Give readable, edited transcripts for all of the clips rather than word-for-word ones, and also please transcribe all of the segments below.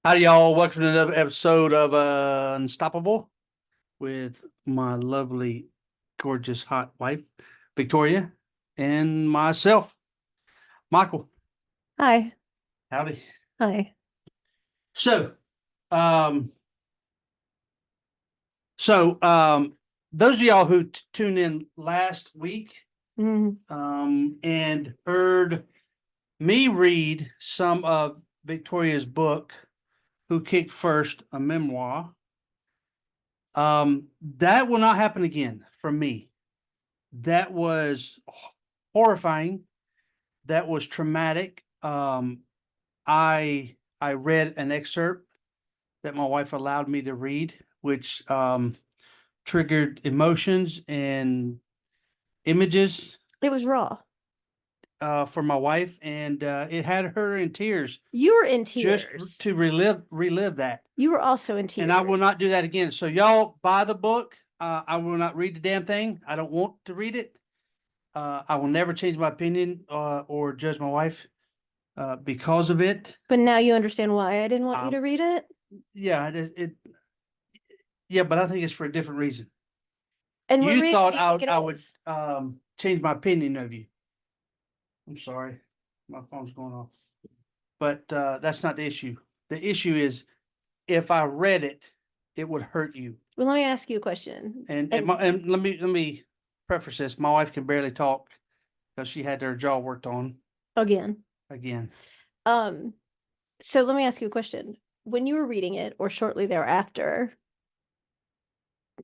Howdy, y'all. Welcome to another episode of Unstoppable with my lovely, gorgeous, hot wife, Victoria, and myself, Michael. Hi. Howdy. Hi. So, um, so those of y'all who tuned in last week, Mm, and heard me read some of Victoria's book, Who Kicked First, a memoir. That will not happen again for me. That was horrifying. That was traumatic. I read an excerpt that my wife allowed me to read, which triggered emotions and images it was raw. for my wife, and it had her in tears You were in just tears. to relive that. You were also in And I will tears. not do that again. So y'all buy the book. I will not read the damn thing. I don't want to read it. I will never change my opinion or judge my wife because of it. But now you understand why I didn't want you Um, to read it. yeah, yeah, but I think it's for a different reason. And what You reason thought do you think it I would is? change my opinion of you. I'm sorry, my phone's going off. But that's not the issue. The issue is if I read it, it would hurt you. Well, let me ask you a question. And let me preface this. My wife can barely talk because she had her jaw worked on Again. again. Um, so let me ask you a question. When you were reading it or shortly thereafter,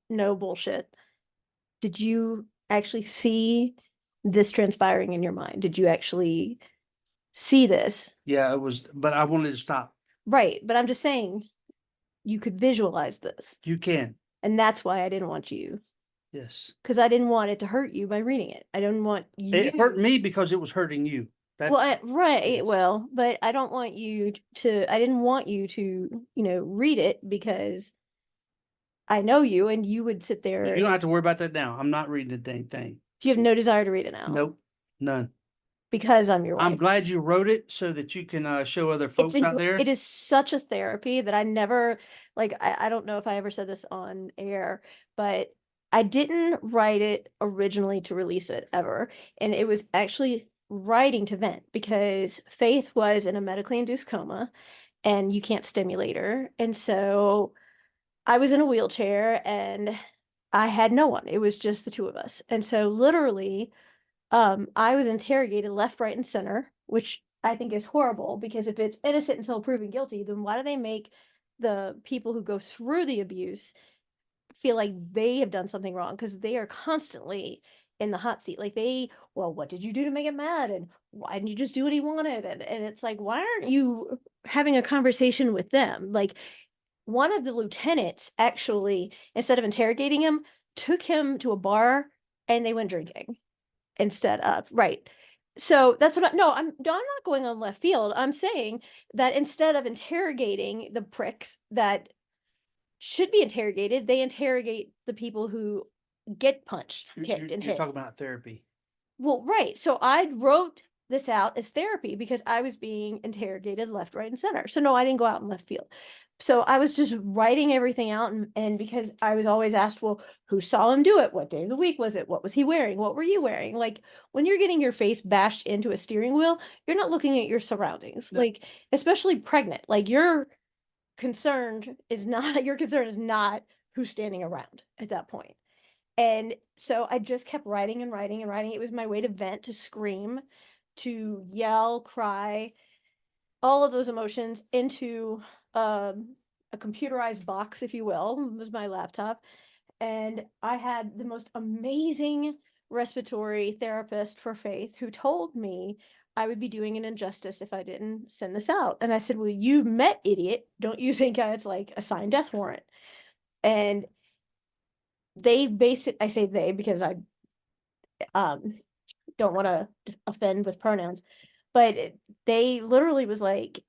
no bullshit, did you actually see this transpiring in your mind? Did you actually see this? Yeah, it was, but I wanted to stop. Right, but I'm just saying you could visualize this. You can. And that's why I didn't want you, Yes. because I didn't want it to hurt you by reading it. I didn't want It hurt you. me because it was hurting you. Well, That's right, yes. well, but I don't want you to, I didn't want you to, read it because I know you and you would sit You there. don't have to worry about that now. I'm not reading the dang thing. You have no desire to read it now Nope. None. because I'm your I'm wife. glad you wrote it so that you can show other It's folks in, out it there. is such a therapy that I never, like, I don't know if I ever said this on air, but I didn't write it originally to release it ever. And it was actually writing to vent because Faith was in a medically induced coma and you can't stimulate her. And so I was in a wheelchair and I had no one. It was just the two of us. And so literally I was interrogated left, right, and center, which I think is horrible because if it's innocent until proven guilty, then why do they make the people who go through the abuse feel like they have done something wrong? Because they are constantly in the hot seat. Like well, what did you do to make him mad? And why didn't you just do what he wanted? And it's like, why aren't you having a conversation with them? Like one of the lieutenants actually, instead of interrogating him, took him to a bar and they went drinking instead of right. So that's what no, I'm not going on left field. I'm saying that instead of interrogating the pricks that should be interrogated, they interrogate the people who get punched, kicked, and You're hit. talking about therapy. Well, right. So I wrote this out as therapy because I was being interrogated left, right, and center. So no, I didn't go out in left field. So I was just writing everything out. And because I was always asked, well, who saw him do it? What day of the week was it? What was he wearing? What were you wearing? Like when you're getting your face bashed into a steering wheel, you're not looking at your surroundings, No, like especially pregnant. Like your concern is not who's standing around at that point. And so I just kept writing and writing and writing. It was my way to vent, to scream, to yell, cry, all of those emotions into a computerized box, if you will, it was my laptop. And I had the most amazing respiratory therapist for Faith who told me I would be doing an injustice if I didn't send this out. And I said, well, you met idiot. Don't you think it's like a signed death warrant? And I say they because I um don't want to offend with pronouns, but they literally was like,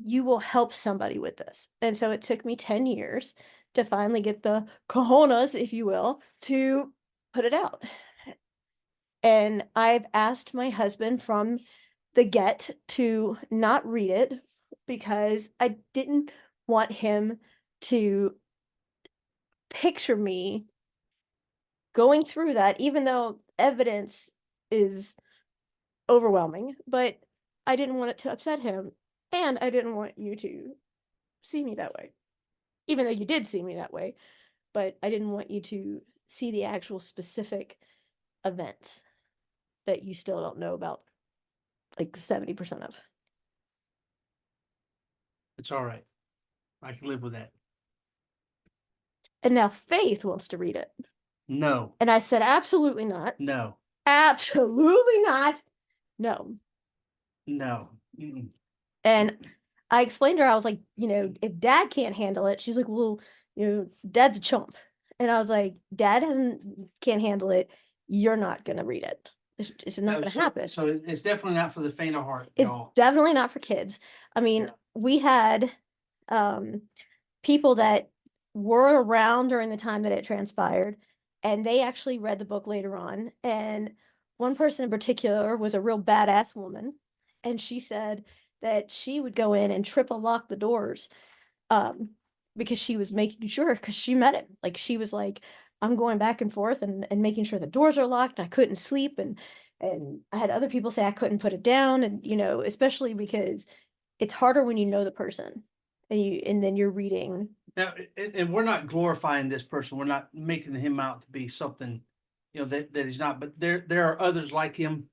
you will help somebody with this. And so it took me 10 years to finally get the cojones, if you will, to put it out. And I've asked my husband from the get to not read it because I didn't want him to picture me going through that, even though evidence is overwhelming, but I didn't want it to upset him. And I didn't want you to see me that way, even though you did see me that way, but I didn't want you to see the actual specific events that you still don't know about, like 70% of. It's all right. I can live with that. And now Faith wants to read it. No, And I said, absolutely not. no, Absolutely not. No. no. Mm-mm. And I explained to her, I was like, if dad can't handle it, she's like, well, dad's a chump. And I was like, dad can't handle it. You're not going to read it. It's not going to happen. So it's definitely not for the faint of heart, It's y'all. definitely not for kids. I mean, Yeah. we had people that were around during the time that it transpired, and they actually read the book later on. And one person in particular was a real badass woman, and she said that she would go in and triple lock the doors because she was making sure, because she met him. Like, she was like, I'm going back and forth and making sure the doors are locked, and I couldn't sleep. And I had other people say I couldn't put it down. And, especially because it's harder when you know the person and then you're reading. Now, and we're not glorifying this person. We're not making him out to be something, that he's not. But there are others like him.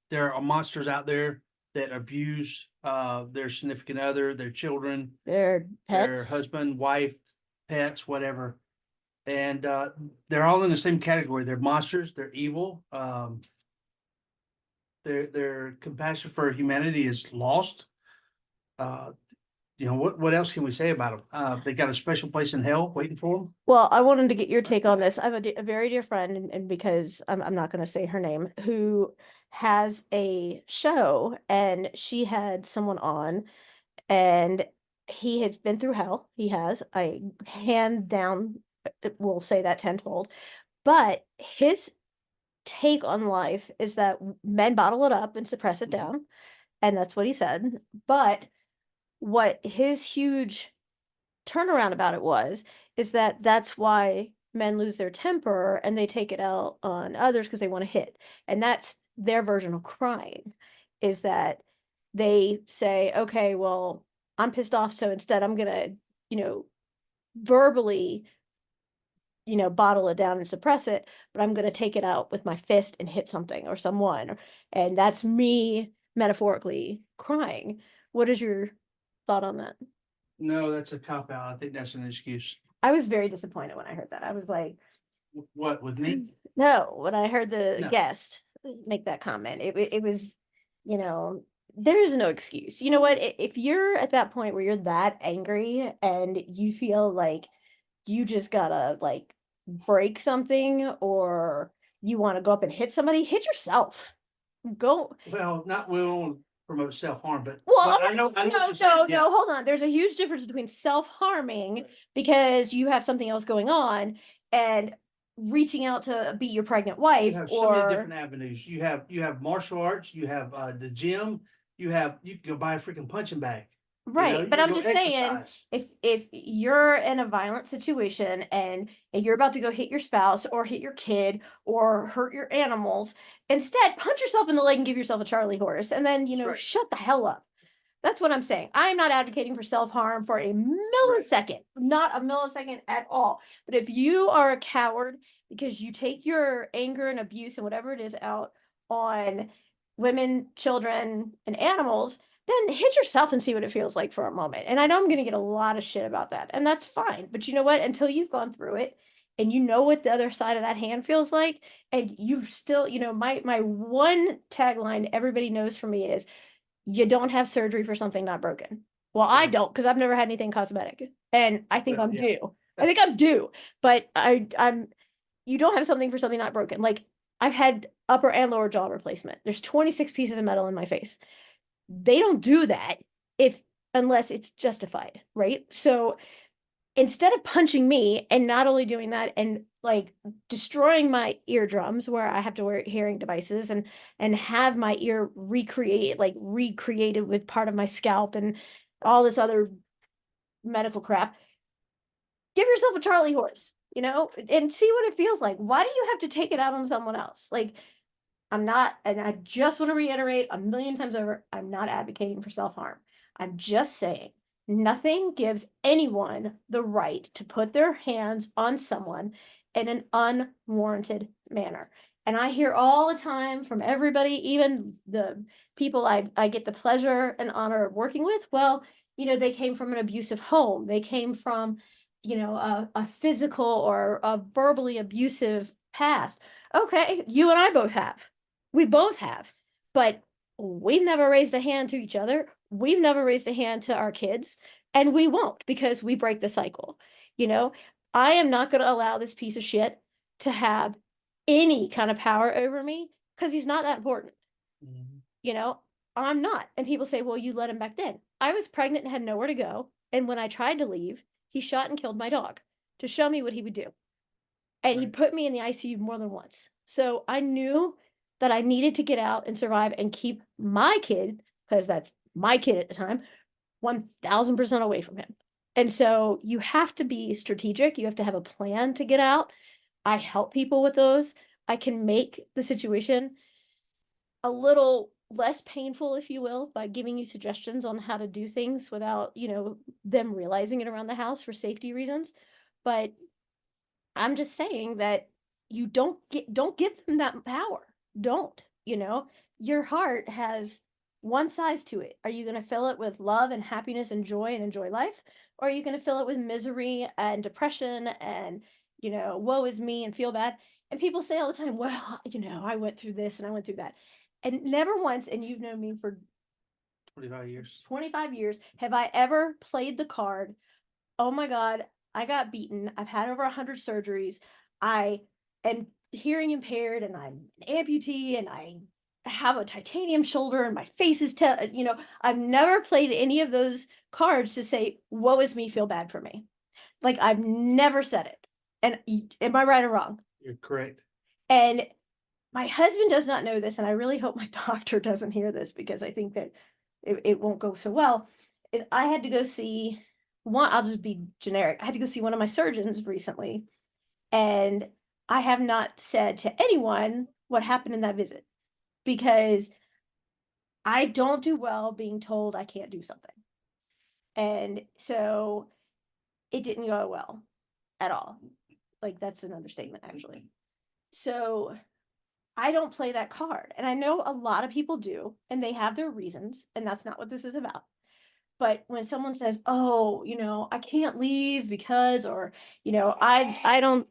There are monsters out there that abuse their significant other, their children, Their their pets. husband, wife, pets, whatever. And they're all in the same category. They're monsters. They're evil. Their compassion for humanity is lost. What else can we say about them? They got a special place in hell waiting for them. Well, I wanted to get your take on this. I have a very dear friend, and because I'm not going to say her name, who has a show, and she had someone on, and he has been through hell. He has. I hand down, will say that tenfold. But his take on life is that men bottle it up and suppress it down. And that's what he said. But what his huge turnaround about it is that that's why men lose their temper and they take it out on others because they want to hit. And that's their version of crying, is that they say, okay, well, I'm pissed off, so instead I'm gonna, verbally, bottle it down and suppress it, but I'm gonna take it out with my fist and hit something or someone. And that's me metaphorically crying. What is your thought on that? No, that's a cop out. I think that's an excuse. I was very disappointed when I heard that. I was like, What with me? no, when I heard the No. guest make that comment, it was, there is no excuse. You know what? If you're at that point where you're that angry and you feel like you just gotta like break something, or you want to go up and hit somebody, hit yourself. Go. Well, not we don't promote self harm, but Well, I know. I know what no, you're saying. no, Yeah. no, hold on. There's a huge difference between self-harming because you have something else going on, and reaching out to be your pregnant You wife, have so many or different avenues. You have martial arts. You have the gym. You can go buy a freaking punching bag. right. You But can I'm go just saying, exercise. if you're in a violent situation and you're about to go hit your spouse or hit your kid or hurt your animals, instead punch yourself in the leg and give yourself a Charlie horse, and then Right. shut the hell up. That's what I'm saying. I'm not advocating for self-harm for a millisecond, not a millisecond at all. But if you are a coward because you take your anger and abuse and whatever it is out on women, children, and animals, then hit yourself and see what it feels like for a moment. And I know I'm going to get a lot of shit about that, and that's fine. But you know what? Until you've gone through it and you know what the other side of that hand feels like, and you've still, my one tagline everybody knows from me is, you don't have surgery for something not broken. Well, I don't, because I've never had anything cosmetic, and I think Well, I'm yeah. due. I think I'm due, but I'm. You don't have something for something not broken. Like, I've had upper and lower jaw replacement. There's 26 pieces of metal in my face. They don't do that if unless it's justified, right? So instead of punching me and not only doing that and like destroying my eardrums where I have to wear hearing devices and have my ear recreated with part of my scalp and all this other medical crap. Give yourself a Charlie horse, and see what it feels like. Why do you have to take it out on someone else? Like, I'm not, and I just want to reiterate a million times over, I'm not advocating for self-harm. I'm just saying nothing gives anyone the right to put their hands on someone in an unwarranted manner. And I hear all the time from everybody, even the people I get the pleasure and honor of working with. Well, they came from an abusive home. They came from, a physical or a verbally abusive past. Okay, you and I both have. We both have, but we've never raised a hand to each other. We've never raised a hand to our kids, and we won't because we break the cycle. You know, I am not going to allow this piece of shit to have any kind of power over me because he's not that important. Mhm. You know, I'm not. And people say, well, you let him back then. I was pregnant and had nowhere to go. And when I tried to leave, he shot and killed my dog to show me what he would do. And he Right. put me in the ICU more than once. So I knew that I needed to get out and survive and keep my kid, because that's my kid at the time, 1000% away from him. And so you have to be strategic. You have to have a plan to get out. I help people with those. I can make the situation a little less painful, if you will, by giving you suggestions on how to do things without, them realizing it around the house for safety reasons. But I'm just saying that you don't give them that power. Don't, your heart has one size to it. Are you going to fill it with love and happiness and joy and enjoy life? Or are you going to fill it with misery and depression and, woe is me and feel bad? And people say all the time, well, I went through this and I went through that. And never once, and you've known me for 25 years. 25 years, have I ever played the card, oh my God, I got beaten. I've had over 100 surgeries. I am hearing impaired and I'm an amputee and I have a titanium shoulder and my face is, I've never played any of those cards to say, woe is me, feel bad for me. Like, I've never said it. And am I right or wrong? You're correct. And my husband does not know this, and I really hope my doctor doesn't hear this because I think that it won't go so well. Is I had to go see one, I'll just be generic. I had to go see one of my surgeons recently, and I have not said to anyone what happened in that visit because I don't do well being told I can't do something. And so it didn't go well at all. Like, that's an understatement, actually. So I don't play that card. And I know a lot of people do, and they have their reasons, and that's not what this is about. But when someone says, "Oh, I can't leave because," or, I don't,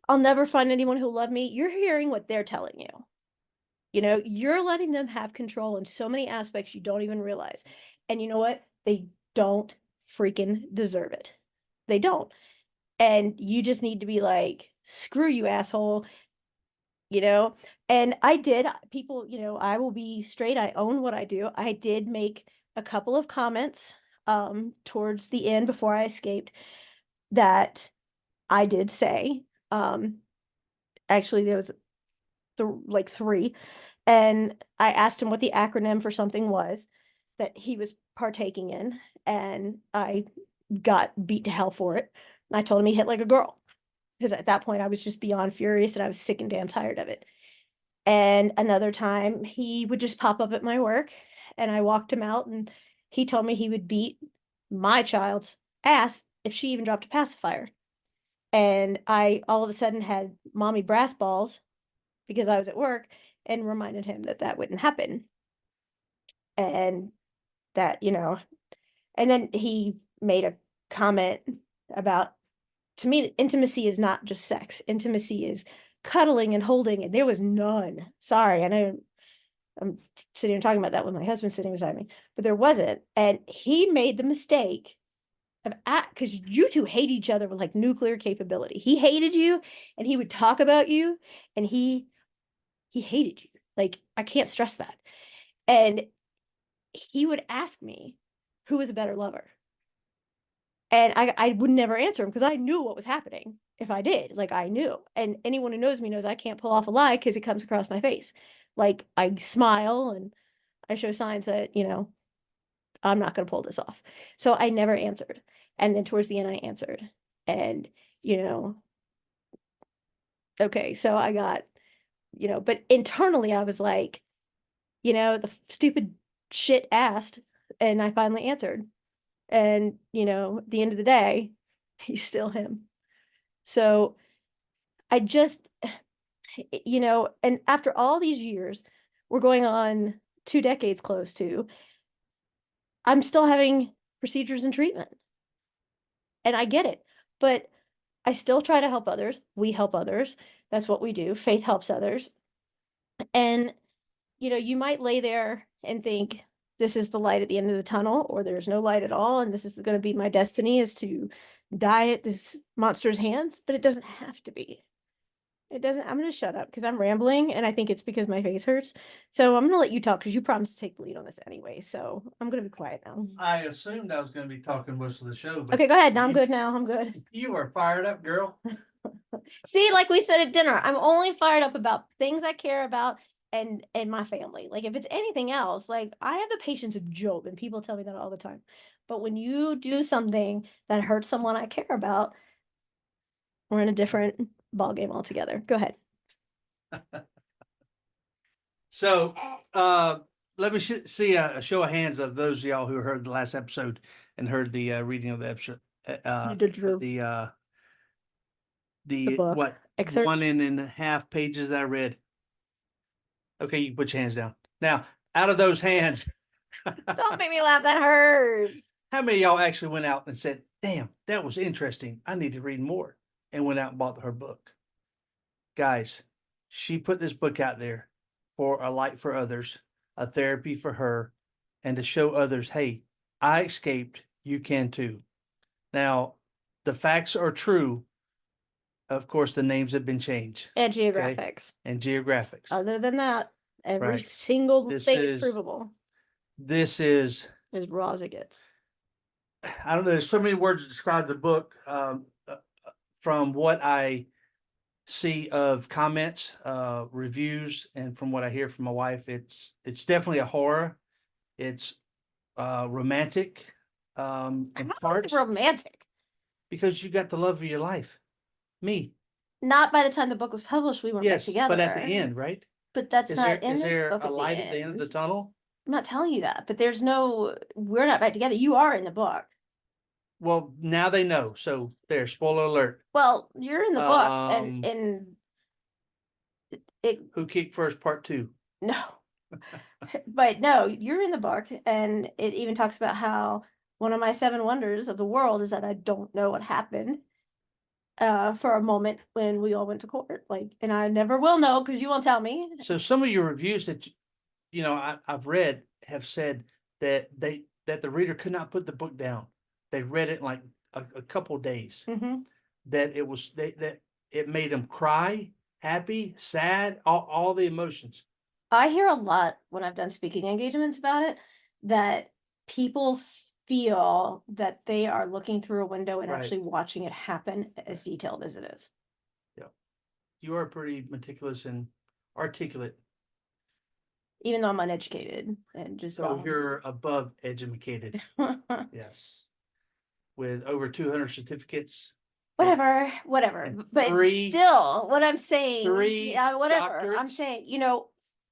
I'll never find anyone who'll love me, you're hearing what they're telling you. You're letting them have control in so many aspects you don't even realize. And you know what? They don't freaking deserve it. They don't. And you just need to be like, screw you, asshole. you know and I did, people, I will be straight, I own what I do. I did make a couple of comments towards the end before I escaped that I did say, actually there was like three, and I asked him what the acronym for something was that he was partaking in, and I got beat to hell for it. I told him he hit like a girl because at that point I was just beyond furious and I was sick and damn tired of it. And another time he would just pop up at my work and I walked him out and he told me he would beat my child's ass if she even dropped a pacifier. And I all of a sudden had mommy brass balls because I was at work and reminded him that that wouldn't happen. And that, and then he made a comment about, to me, intimacy is not just sex. Intimacy is cuddling and holding, and there was none. Sorry, I know I'm sitting and talking about that with my husband sitting beside me, but there wasn't. And he made the mistake of, because you two hate each other with like nuclear capability. He hated you, and he would talk about you, and he hated you. Like, I can't stress that. And he would ask me who was a better lover, and I would never answer him because I knew what was happening. if I did. Like I knew. And anyone who knows me knows I can't pull off a lie because it comes across my face. Like I smile and I show signs that, I'm not going to pull this off. So I never answered. And then towards the end, I answered. And, okay, so I got, but internally I was like, the stupid shit asked. And I finally answered. And, at the end of the day, he's still him. So I just, and after all these years, we're going on 2 decades close to, I'm still having procedures and treatment. And I get it. But I still try to help others. We help others. That's what we do. Faith helps others. And, you might lay there and think this is the light at the end of the tunnel, or there's no light at all. And this is going to be my destiny is to die at this monster's hands. But it doesn't have to be. It doesn't. I'm going to shut up because I'm rambling and I think it's because my face hurts. So I'm going to let you talk because you promised to take the lead on this anyway. So I'm going to be quiet now. I assumed I was going to be talking most of the show, but Okay, go ahead. Now I'm good now. I'm good. you are fired up, girl. See, like we said at dinner, I'm only fired up about things I care about and my family. Like if it's anything else, like I have the patience of Job and people tell me that all the time. But when you do something that hurts someone I care about, we're in a different ball game altogether. Go ahead. So, let me see a show of hands of those of y'all who heard the last episode and heard the reading of the episode. The book what excerpt. 1.5 pages that I read. Okay, you can put your hands down. Now, out of those hands, Don't make me laugh. That hurts. how many of y'all actually went out and said, damn, that was interesting. I need to read more, and went out and bought her book? Guys, she put this book out there for a light for others, a therapy for her, and to show others, hey, I escaped, you can too. Now, the facts are true. Of course, the names have been changed. And geographics. And geographics. Other than that, every Right. single This thing is is- provable. This is, As raw as it gets. I don't know, there's so many words to describe the book. From what I see of comments, reviews, and from what I hear from my wife, it's definitely a horror. It's romantic, in How is it parts, romantic? because you got the love of your life, me. Not by the time the book was published, we weren't back Yes, together. but at the end, right? But that's not in Is this there book a at light at the end of the tunnel? I'm not telling you that, but we're not back together. You are in the book. Well, now they know. So there, spoiler alert. Well, you're in the book and it Who Kicked First Part 2. no. But no, you're in the book and it even talks about how one of my 7 wonders of the world is that I don't know what happened for a moment when we all went to court. Like, and I never will know because you won't tell me. So some of your reviews that I've read have said that the reader could not put the book down. They read it in like a couple days. Mhm. That it made them cry, happy, sad, all the emotions. I hear a lot when I've done speaking engagements about it that people feel that they are looking through a window and Right. actually watching it happen as detailed as it is. You are pretty meticulous and articulate. Even though I'm uneducated and just So you're above educated. Yes. With over 200 certificates. whatever. And But three- still, what I'm saying, three yeah, whatever. I'm doctorates. saying,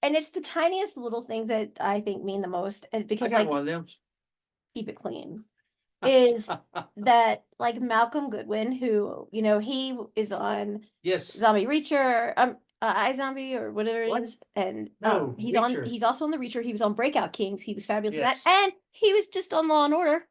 and it's the tiniest little things that I think mean the most. And I because got like one of them. keep it clean. Is that like Malcolm Goodwin, who, he is on Yes. Zombie Reacher, iZombie or whatever it What? is. And No, Reacher. he's also on the Reacher. He was on Breakout Kings. He was fabulous in Yes. that. And he was just on Law and Order,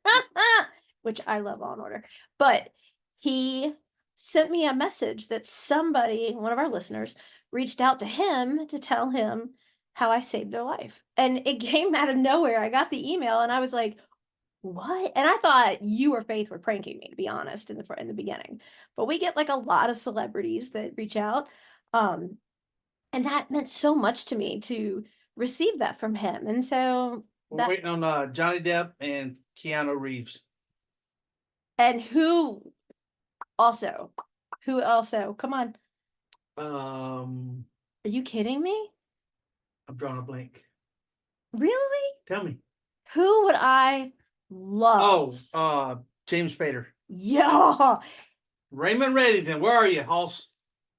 which I love Law and Order. But he sent me a message that somebody, one of our listeners, reached out to him to tell him how I saved their life. And it came out of nowhere. I got the email and I was like, what? And I thought you or Faith were pranking me, to be honest, in the beginning. But we get like a lot of celebrities that reach out. And that meant so much to me to receive that from him. And so We're waiting on Johnny Depp and Keanu Reeves. and who Who also? Come on. Um, Are you kidding me? I'm drawing a blank. Really? Tell me. Who would I love? Oh, James Spader. Yeah. Raymond Reddington. Where are you, Hoss?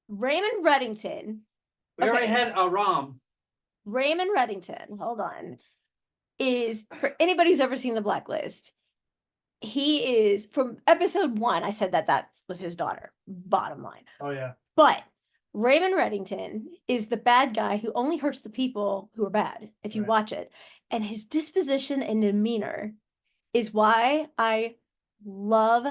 Raymond Reddington. We already Okay. had a Rom. Raymond Reddington, hold on, is for anybody who's ever seen The Blacklist, he is from episode 1. I said that was his daughter, bottom line. Oh, yeah. But Raymond Reddington is the bad guy who only hurts the people who are bad, if you Right. watch it. And his disposition and demeanor is why I love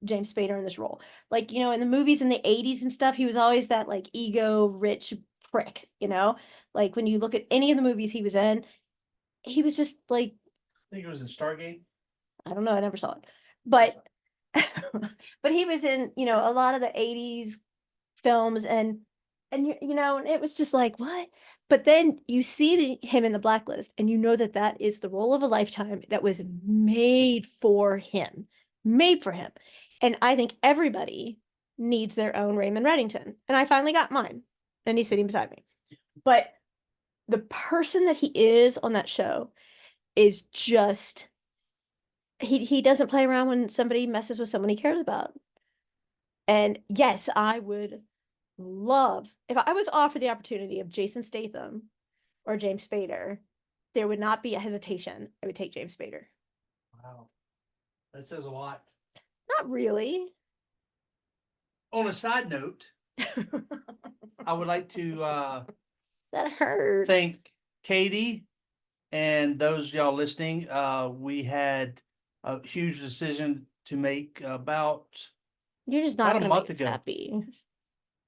James Spader in this role. Like, you know, in the movies in the 80s and stuff, he was always that like ego rich prick, you know? Like when you look at any of the movies he was in, he was just like, I think it was in Stargate. I don't know, I never saw it. But but he was in, you know, a lot of the 80s films and you know, and it was just like, what? But then you see him in The Blacklist and you know that that is the role of a lifetime that was made for him. Made for him. And I think everybody needs their own Raymond Reddington. And I finally got mine. And he's sitting beside me. But the person that he is on that show is just he doesn't play around when somebody messes with someone he cares about. And yes, I would love if I was offered the opportunity of Jason Statham or James Spader, there would not be a hesitation. I would take James Spader. Wow. That says a lot. Not really. On a side note, I would like to That hurt. thank Katie and those y'all listening. We had a huge decision to make about You're just not about a gonna month make us ago. happy.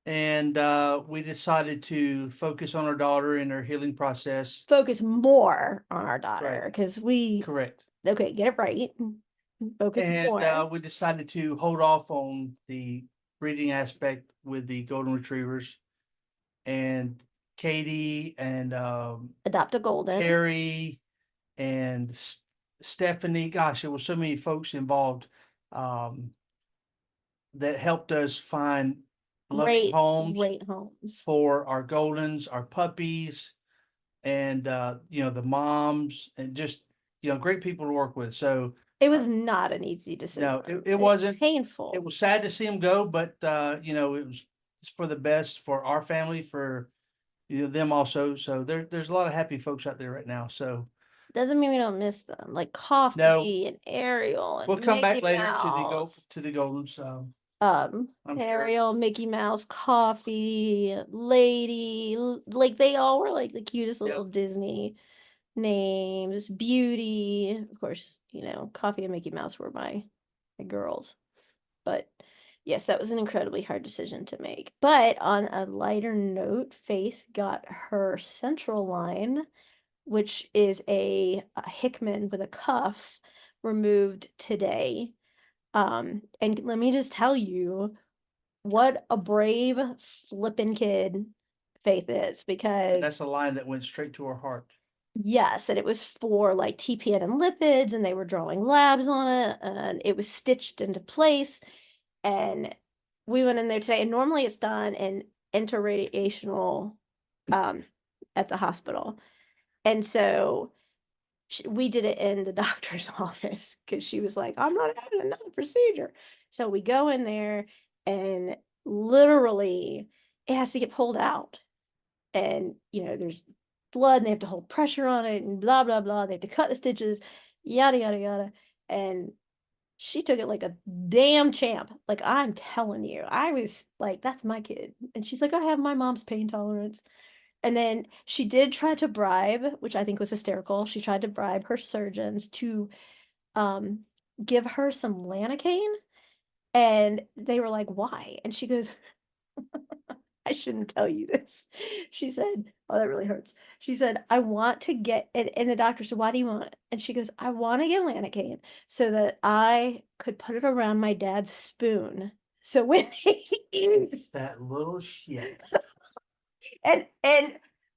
And we decided to focus on our daughter and her healing process. Focus more on our daughter Right. because we Correct. okay, get it right. Focus And more. we decided to hold off on the breeding aspect with the golden retrievers. And Katie and Adopt a golden. Carrie and Stephanie, gosh, there were so many folks involved that helped us find loving homes Great homes. for our goldens, our puppies, and you know, the moms, and just, you know, great people to work with. So It was not an easy decision. no, it wasn't. Painful. It was sad to see them go, but you know, it's for the best for our family, for you know, them also. So there's a lot of happy folks out there right now. So Doesn't mean we don't miss them. Like Coffee no, and Ariel and we'll come back Mickey later Mouse. to the goldens. I'm sure. Ariel, Mickey Mouse, Coffee, Lady, like they all were like the cutest Yep. little Disney names. Beauty, of course, you know, Coffee and Mickey Mouse were my girls. But yes, that was an incredibly hard decision to make. But on a lighter note, Faith got her central line, which is a Hickman with a cuff, removed today. And let me just tell you what a brave flippin' kid Faith is, because And that's a line that went straight to her heart. yes, and it was for like TPN and lipids, and they were drawing labs on it, and it was stitched into place. And we went in there today, and normally it's done in interradiational at the hospital. And so we did it in the doctor's office because she was like, I'm not having another procedure. So we go in there and literally it has to get pulled out. And, you know, there's blood and they have to hold pressure on it and blah, blah, blah. They have to cut the stitches, yada, yada, yada. And she took it like a damn champ. Like, I'm telling you, I was like, that's my kid. And she's like, I have my mom's pain tolerance. And then she did try to bribe, which I think was hysterical. She tried to bribe her surgeons to um, give her some Lanacaine. And they were like, why? And she goes, I shouldn't tell you this. She said, oh, that really hurts. She said, I want to get, and the doctor said, why do you want it? And she goes, I want to get Lanacaine so that I could put it around my dad's spoon. So when he eats, That little shit. and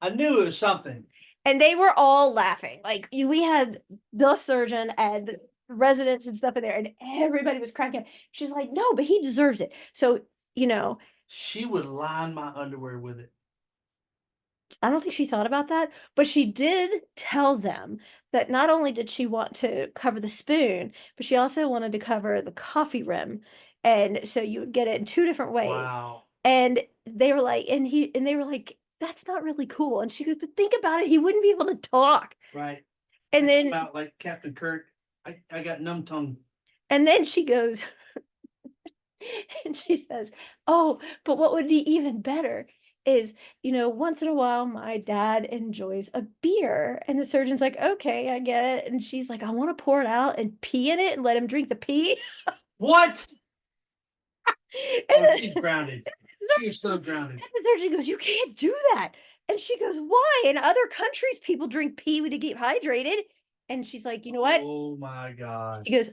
I knew it was something. and they were all laughing. Like we had the surgeon and residents and stuff in there, and everybody was cracking up. She's like, no, but he deserves it. So you know, She would line my underwear with it. I don't think she thought about that, but she did tell them that not only did she want to cover the spoon, but she also wanted to cover the coffee rim. And so you would get it in two different ways. Wow. And they were like, and they were like, that's not really cool. And she goes, but think about it, he wouldn't be able to talk. Right. And I then came out like Captain Kirk. I got numb tongue. and then she goes, and she says, oh, but what would be even better is, once in a while my dad enjoys a beer. And the surgeon's like, okay, I get it. And she's like, I want to pour it out and pee in it and let him drink the pee. What? And Oh, she's grounded. She is so grounded. the surgeon goes, you can't do that. And she goes, why? In other countries, people drink pee to get hydrated. And she's like, you know what? Oh my God. She goes,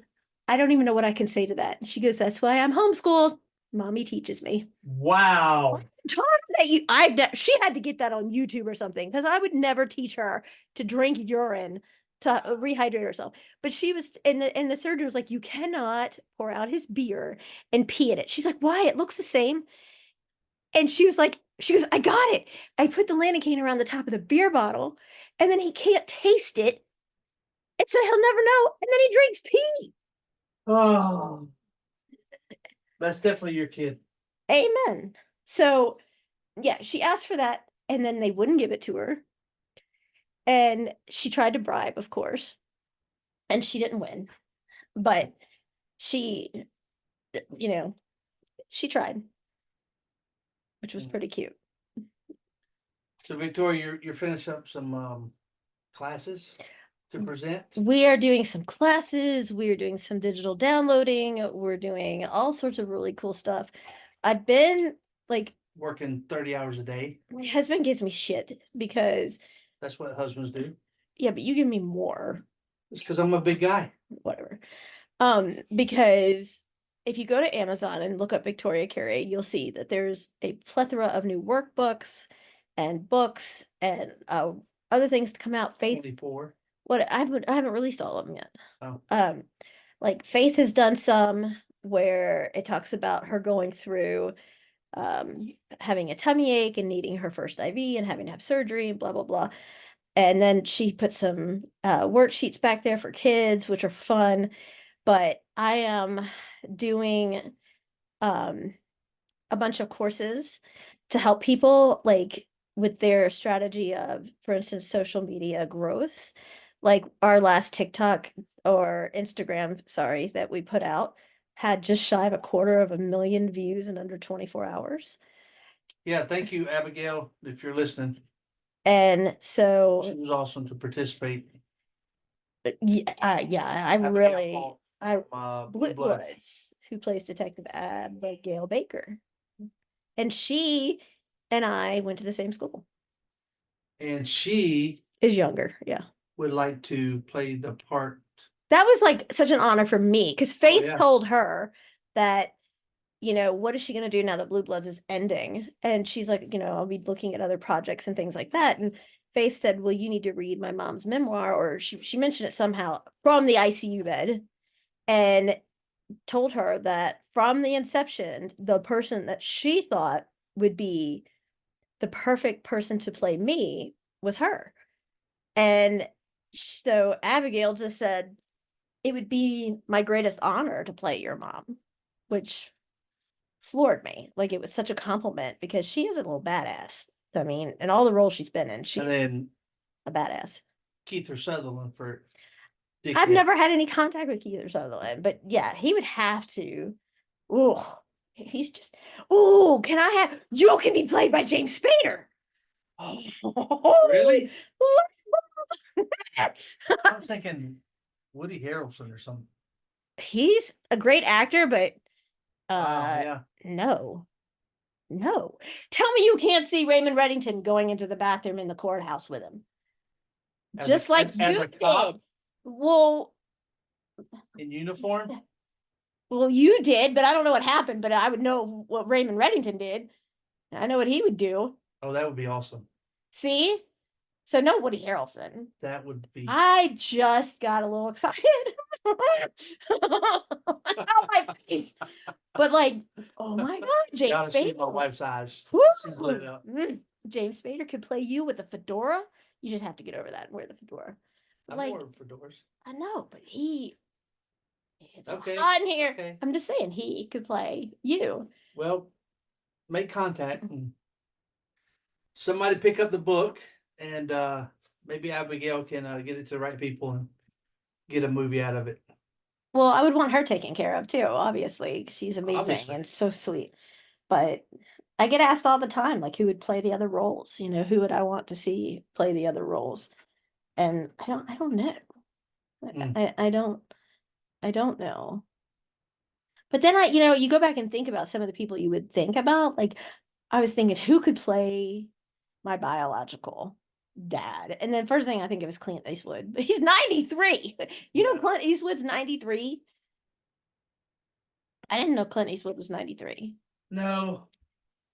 I don't even know what I can say to that. And she goes, that's why I'm homeschooled. Mommy teaches me. Wow. She had to get that on YouTube or something, because I would never teach her to drink urine to rehydrate herself. But she was, and the surgeon was like, you cannot pour out his beer and pee in it. She's like, why? It looks the same. And she goes, I got it. I put the lanolin around the top of the beer bottle, and then he can't taste it. And so he'll never know. And then he drinks pee. Oh, that's definitely your kid. Amen. So yeah, she asked for that, and then they wouldn't give it to her. And she tried to bribe, of course, and she didn't win. But she, she tried, which was pretty cute. So Victoria, you're finishing up some classes to present. We are doing some classes, we're doing some digital downloading, we're doing all sorts of really cool stuff. I've been like Working 30 hours a day. My husband gives me shit because That's what husbands do. yeah, but you give me more. It's because I'm a big guy. Whatever. Because if you go to Amazon and look up Victoria Carey, you'll see that there's a plethora of new workbooks and books and other things to come out. Faith 24. What I haven't released all of them yet. Oh. Like Faith has done some where it talks about her going through having a tummy ache and needing her first IV and having to have surgery and blah blah blah. And then she put some worksheets back there for kids, which are fun. But I am doing a bunch of courses to help people like with their strategy of, for instance, social media growth. Like our last TikTok or Instagram, sorry, that we put out had just shy of 250,000 views in under 24 hours. Yeah, thank you, Abigail, if you're listening. And She so was awesome to participate. yeah, I Blue Bloods, who plays Detective Abigail Baker. And she and I went to the same school. And she Is younger, yeah. would like to play the part. That was like such an honor for me because Faith yeah. told her that, what is she going to do now that Blue Bloods is ending? And she's like, I'll be looking at other projects and things like that. And Faith said, well, you need to read my mom's memoir, or she mentioned it somehow from the ICU bed, and told her that from the inception, the person that she thought would be the perfect person to play me was her. And so Abigail just said, it would be my greatest honor to play your mom, which floored me. Like it was such a compliment because she is a little badass. I mean, in all the roles she's been in, she's a badass. Keith Sutherland for dickhead. I've never had any contact with Keith Sutherland, but yeah, he would have to. Oh, he's just. Oh, you can be played by James Spader. Oh, really? I was thinking Woody Harrelson or something. He's a great actor, but yeah. No. Tell me you can't see Raymond Reddington going into the bathroom in the courthouse with him. Just like you did. Well, in uniform? Well, you did, but I don't know what happened, but I would know what Raymond Reddington did. I know what he would do. Oh, that would be awesome. See? So no Woody Harrelson. That would be. I just got a little excited. Oh, my face. But like, Oh my God, You James gotta see my Spader. wife's eyes. Woo! She's lit up. James Spader could play you with a fedora. You just have to get over that and wear the fedora. I'm Like, more fedoras. I know, but it's Okay, hot in here. okay. I'm just saying he could play you. Well, make contact and somebody pick up the book and maybe Abigail can get it to the right people and get a movie out of it. Well, I would want her taken care of too, obviously. She's amazing Obviously. and so sweet. But I get asked all the time, like, who would play the other roles? You know, who would I want to see play the other roles? And I don't know. Mm. I don't know. But then you go back and think about some of the people you would think about. Like, I was thinking, who could play my biological dad? And then first thing I think of is Clint Eastwood. But he's 93. You know, Yeah. Clint Eastwood's 93. I didn't know Clint Eastwood was 93. No.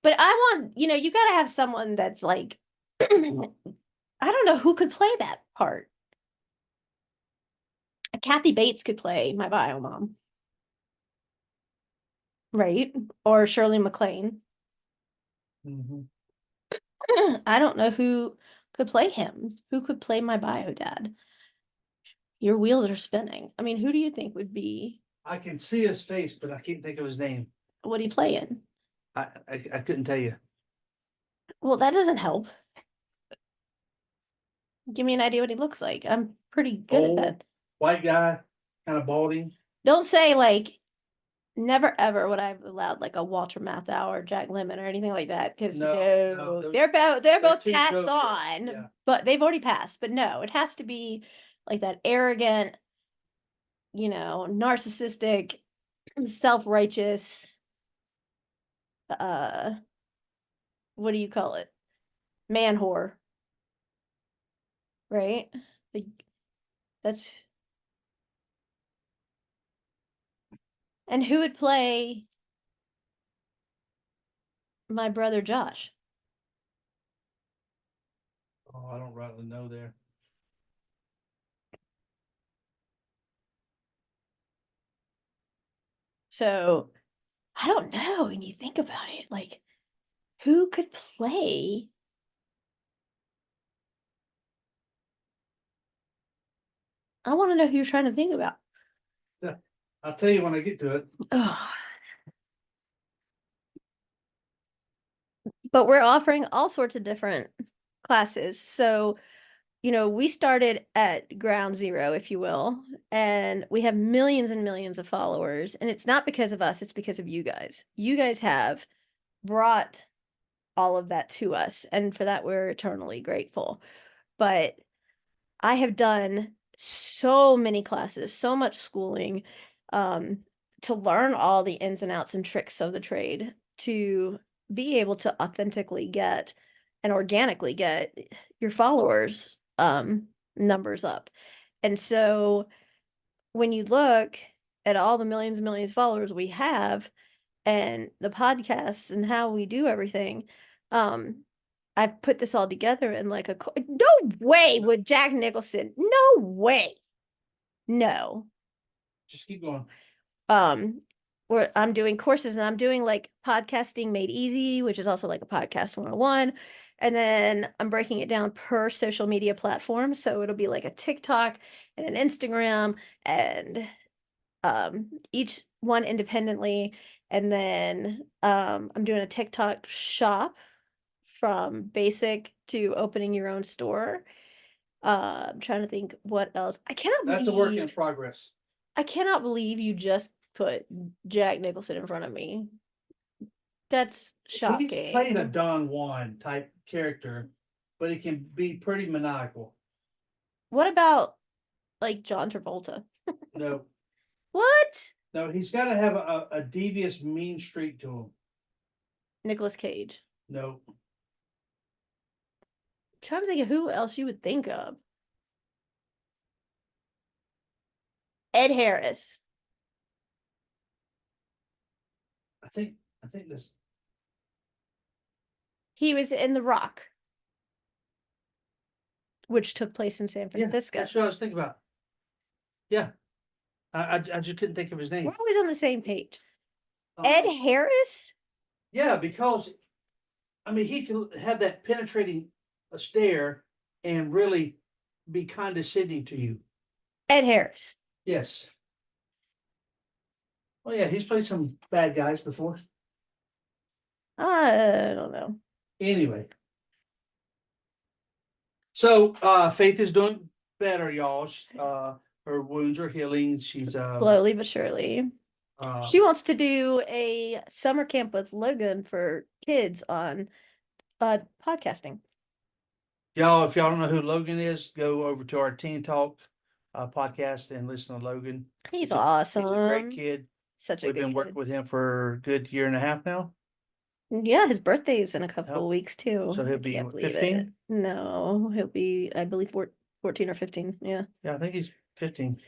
But I want, you got to have someone that's like, I don't know who could play that part. Kathy Bates could play my bio mom, right? Or Shirley MacLaine. Mhm. I don't know who could play him. Who could play my bio dad? Your wheels are spinning. I mean, who do you think would be? I can see his face, but I can't think of his name. What are you playing? I couldn't tell you. Well, that doesn't help. Give me an idea what he looks like. I'm pretty good at that. White guy, kind of balding. Don't say like never ever would I have allowed like a Walter Matthau or Jack Lemmon or anything like that because No, they're both too passed jovial, on, yeah. but they've already passed. But no, it has to be like that arrogant, narcissistic, self-righteous, uh, what do you call it? Man whore, right? Like, that's and who would play my brother Josh? Oh, I don't rightly know there. So I don't know. When you think about it, like who could play? I want to know who you're trying to think about. I'll tell you when I get to it. Ugh. But we're offering all sorts of different classes. So, we started at ground zero, if you will, and we have millions and millions of followers. And it's not because of us, it's because of you guys. You guys have brought all of that to us. And for that, we're eternally grateful. But I have done so many classes, so much schooling, to learn all the ins and outs and tricks of the trade, to be able to authentically get and organically get your followers numbers up. And so when you look at all the millions and millions of followers we have and the podcasts and how we do everything, I've put this all together in like no way would Jack Nicholson, no way. No. Just keep going. Where I'm doing courses and I'm doing like podcasting made easy, which is also like a podcast 101. And then I'm breaking it down per social media platform. So it'll be like a TikTok and an Instagram and each one independently. And then I'm doing a TikTok shop from basic to opening your own store. I'm trying to think what else. That's a work in progress. I cannot believe you just put Jack Nicholson in front of me. That's shocking. He's playing a Don Juan type character, but he can be pretty maniacal. What about like John Travolta? No, What? no, he's got to have a devious, mean streak to him. Nicolas Cage. No, I'm trying to think of who else you would think of. Ed Harris. I think this. He was in The Rock, which took place in San Francisco. Yeah, that's what I was thinking about. Yeah, I just couldn't think of his name. We're always on the same page. Ed Harris? Yeah, because I mean he can have that penetrating stare and really be condescending to you. Ed Harris. Yes. Oh yeah, he's played some bad guys before. I don't know. Anyway, so Faith is doing better, y'all. Her wounds are healing. She's Slowly but surely. She wants to do a summer camp with Logan for kids on podcasting. y'all, if y'all don't know who Logan is, go over to our Teen Talk podcast and listen to Logan. He's He's a great awesome. kid. Such a We've good been working kid. with him for a good year and a half now. Yeah, his birthday's in a couple Yep. of weeks too. So he'll I be can't what, believe it. 15? No, he'll be, I believe, 14 or 15. Yeah. Yeah, I think he's 15.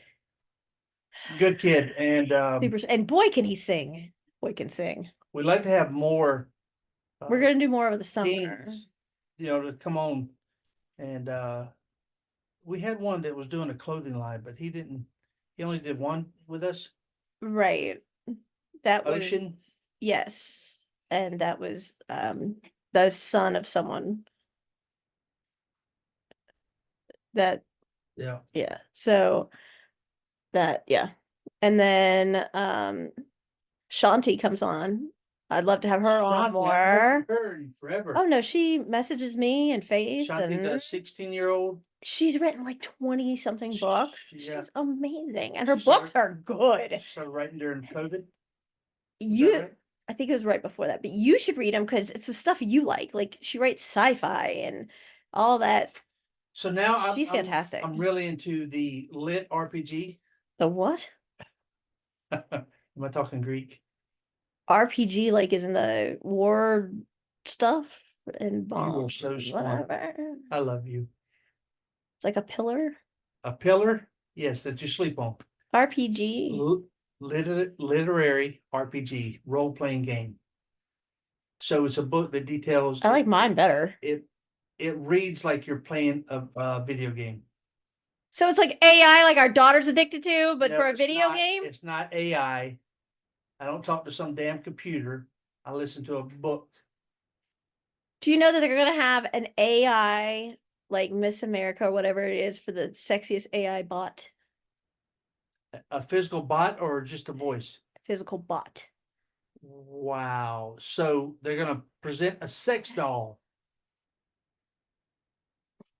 Good kid. And Super. And boy, can he sing. Boy can sing. we'd like to have more We're gonna do more over the summer. teens, to come on. And we had one that was doing a clothing line, but he only did one with us. Right. That was Ocean. yes. And that was the son of someone that Yeah. So yeah. And then Shanti comes on. I'd love to have her on Shanti, I haven't heard more. from her in forever. Oh no, she messages me and Faith Shanti, the and 16-year-old. she's written like 20 something books. Yeah. She's amazing. And her She started- books are good. She started writing during COVID. Is that You right? I think it was right before that, but you should read them because it's the stuff you like. Like she writes sci-fi and all that. So now She's fantastic. I'm really into the lit RPG. The what? Am I talking Greek? RPG like is in the war stuff and You are bombs. so smart. Whatever. I love you. It's like a pillar. A pillar? Yes, that you sleep on. RPG. Literary RPG, role-playing game. So it's a book that details. I like mine better. It reads like you're playing a video game. So it's like AI, like our daughter's addicted to, but No, for a it's video not- game? It's not AI. I don't talk to some damn computer. I listen to a book. Do you know that they're gonna have an AI like Miss America or whatever it is for the sexiest AI bot? A physical bot or just a voice? Physical bot. Wow. So they're gonna present a sex doll.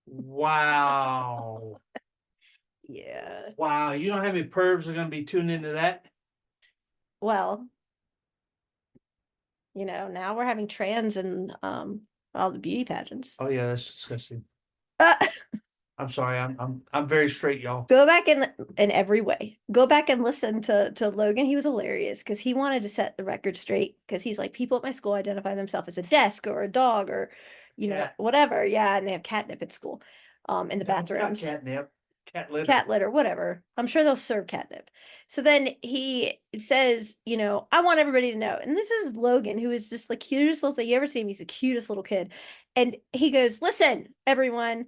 Wow. Yeah. Wow. You know how many pervs are gonna be tuned into that? Well, now we're having trans and all the beauty pageants. Oh yeah, that's disgusting. I'm sorry. I'm very straight, y'all. Go back in every way. Go back and listen to Logan. He was hilarious because he wanted to set the record straight because he's like, people at my school identify themselves as a desk or a dog or whatever. Yeah, and they have catnip at school, in the bathrooms. Not catnip. Cat litter, whatever. I'm sure they'll serve catnip. So then he says, I want everybody to know. And this is Logan, who is just the cutest little thing. You ever see him? He's the cutest little kid. And he goes, listen, everyone,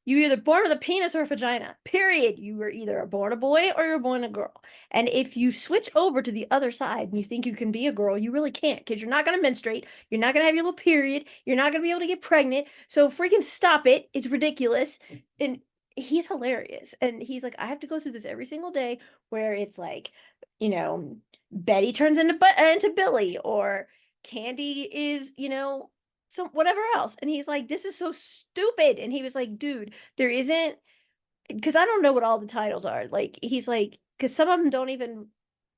you're either born with a penis or a vagina, period. You were either born a boy or you're born a girl. And if you switch over to the other side and you think you can be a girl, you really can't because you're not going to menstruate. You're not going to have your little period. You're not going to be able to get pregnant. So freaking stop it. It's ridiculous. And he's hilarious. And he's like, I have to go through this every single day where it's like, Betty turns into Billy or Candy is, some whatever else. And he's like, this is so stupid. And he was like, dude, there isn't, because I don't know what all the titles are. Like, he's like, because some of them don't even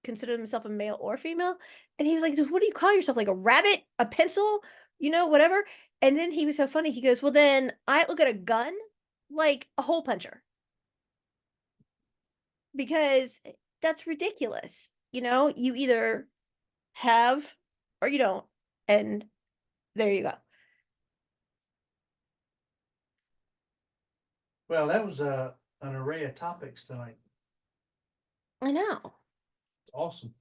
consider themselves a male or female. And he was like, what do you call yourself? Like a rabbit, a pencil, whatever. And then he was so funny. He goes, well, then I look at a gun like a hole puncher because that's ridiculous. You either have or you don't. And there you go. Well, that was an array of topics tonight. I know. Awesome.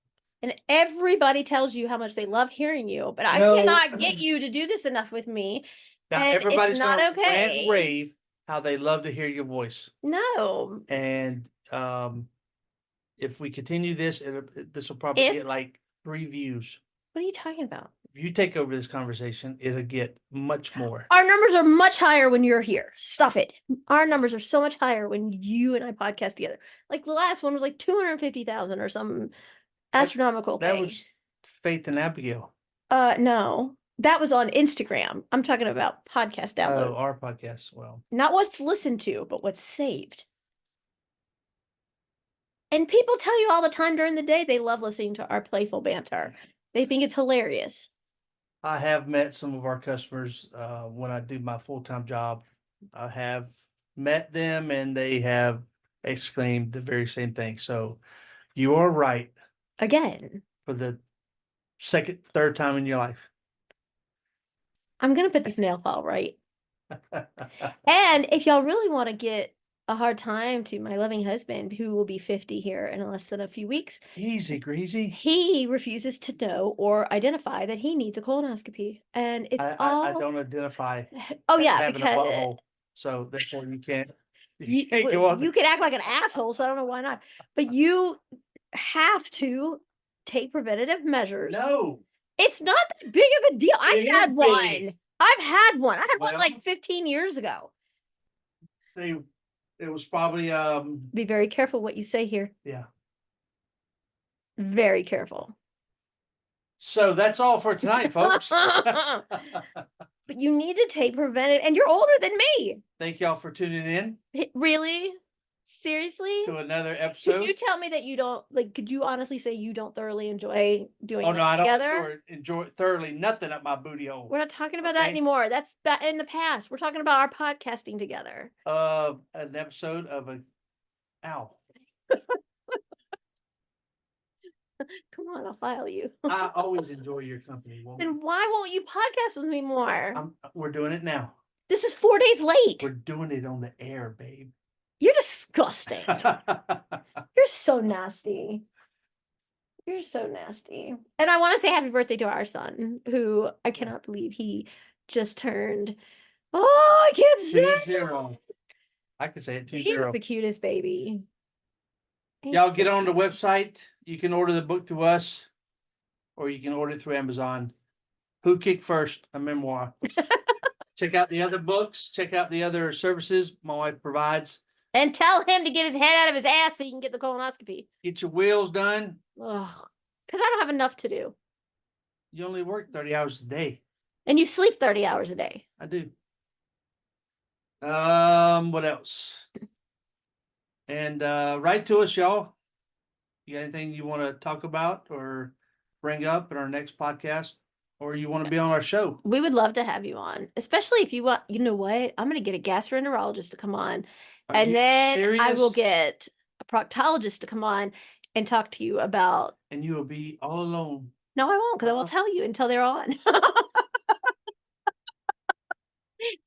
And everybody tells you how much they love hearing you, but I cannot get you to do this enough with me. Now and everybody's it's not gonna okay. rant and rave how they love to hear your voice. No. And if we continue this, this will probably get like 3 views. What are you talking about? If you take over this conversation, it'll get much more. Our numbers are much higher when you're here. Stop it. Our numbers are so much higher when you and I podcast together. Like the last one was like 250,000 or some astronomical That thing. was Faith and Abigail. No. That was on Instagram. I'm talking about podcast download. Oh, our podcast. Well, Not what's listened to, but what's saved. And people tell you all the time during the day they love listening to our playful banter. They think it's hilarious. I have met some of our customers when I do my full-time job. I have met them and they have exclaimed the very same thing. So you are right Again, for the second, third time in your life. I'm going to put this nail file right. And if y'all really want to get a hard time to my loving husband, who will be 50 here in less than a few weeks, Easy, greasy. he refuses to know or identify that he needs a colonoscopy. And it's I don't identify Oh as yeah, having a because butthole, so therefore you can't you, go on. you can act like an asshole, so I don't know why not. But you have to take preventative measures. No, It's not that big of a deal. It is I've had big. one. I've had one. I had one Well- like 15 years ago. it was probably Be very careful what you say here. yeah. Very careful. So that's all for tonight, folks. But you need to take preventive, and you're older than me. Thank y'all for tuning in Really? Seriously? to another Could episode. you tell me that you don't like? Could you honestly say you don't thoroughly enjoy doing Oh this no, I together? don't enjoy thoroughly nothing up my booty hole. We're not talking about that Okay. anymore. That's in the past. We're talking about our podcasting together. An episode of an ow. Come on, I'll file you. I always enjoy your company, woman. Then why won't you podcast with me more? We're doing it now. This is 4 days late. We're doing it on the air, babe. You're disgusting. You're so nasty. You're so nasty. And I want to say happy birthday to our son, who I cannot believe he just turned. Oh, I can't say it. 2-0. I could say it He was 2-0. the cutest baby. He's Y'all so get on the cute. website. You can order the book through us, or you can order it through Amazon. Who Kicked First? A memoir. Check out the other books. Check out the other services my wife provides. And tell him to get his head out of his ass so you can get the colonoscopy. Get your wheels done. Ugh. Because I don't have enough to do. You only work 30 hours a day. And you sleep 30 hours a day. I do. What else? And write to us, y'all. You got anything you want to talk about or bring up in our next podcast, or you want to be on our show? We would love to have you on, especially if you want. You know what? I'm going to get a gastroenterologist to come on. Are And you then I will serious? get a proctologist to come on and talk to you about. And you will be all alone. No, I won't, because I won't Uh-huh. tell you until they're on.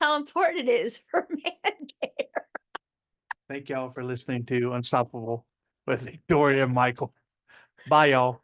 How important it is for man care. Thank y'all for listening to Unstoppable with Victoria and Michael. Bye, y'all.